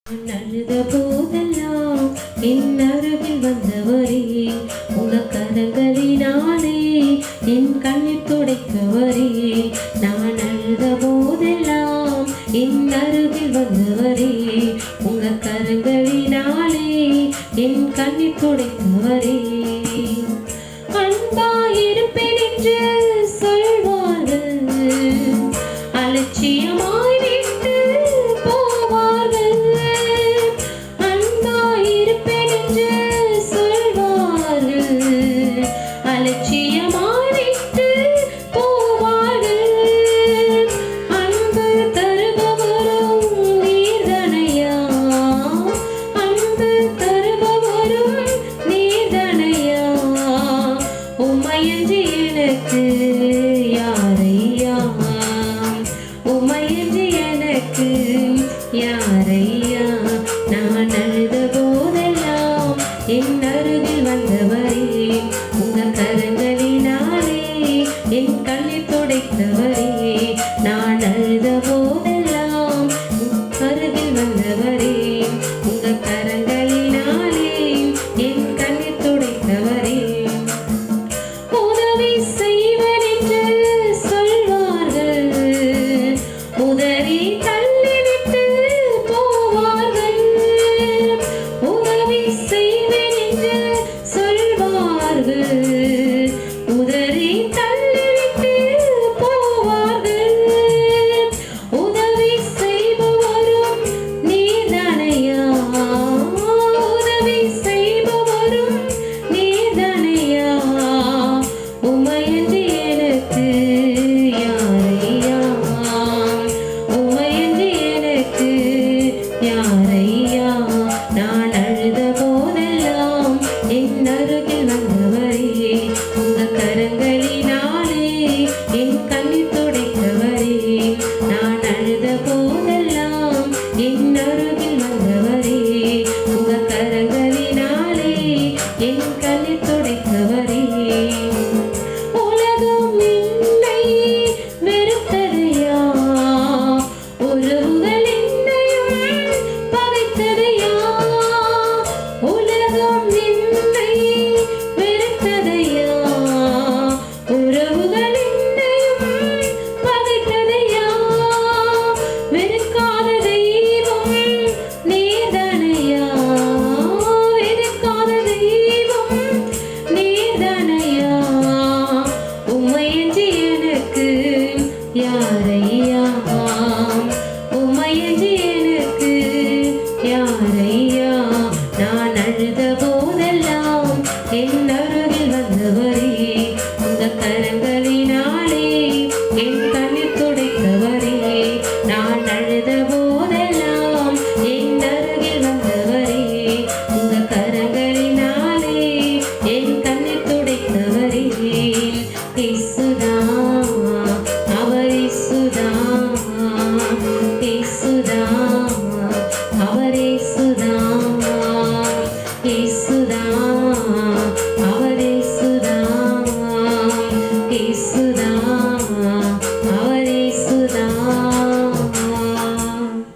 அழுத போதெல்லாம் என் அருகில் வந்தவரே, உங்க கரங்களினாலே என் கண்ணீர் துடைத்தவரே. நான் அழுத போதெல்லாம் என் அருகில் வந்தவரே, உங்க கரங்களினாலே என் கண்ணீர் துடைத்தவரே. அன்பாயிருப்பேன் என்று சொல்வார்கள், அலட்சியமாய் விட்டு போவார்கள். அன்பாயிருப்பேன் என்று சொல்வார்கள், அலட்சியமாய் விட்டு போவார்கள். அன்பு தருபவரும் நீர்தனையா, அன்பு தருபவரும் நீர்தனையா. உம்மையன்றி எனக்கு யாரையா, உம்மையன்றி எனக்கு யாரையா. நான் அழுத போதெல்லாம் என் அருகில் வந்தவரே, உங்க கரங்களினாலே என் கண்ணீர் துடைத்தவரே. நான் அழுத போதெல்லாம் அருகில் வந்தவரே, உங்க கரங்களினாலே என் கண்ணீர் துடைத்தவரே. உதவி செய்வர் என்று சொல்வார்கள், உதவி தள்ளிவிட்டு போவார்கள். உதவி செய்வேன் என்று சொல்வார்கள், உதவி தள்ளிவிட்டு போவார்கள். உதவி செய்பவரும் நீர்தனையா, உதவி செய்பவரும் நீர்தனையா. உம்மையன்றி எனக்கு யாரையா, உம்மையன்றி எனக்கு யாரையா.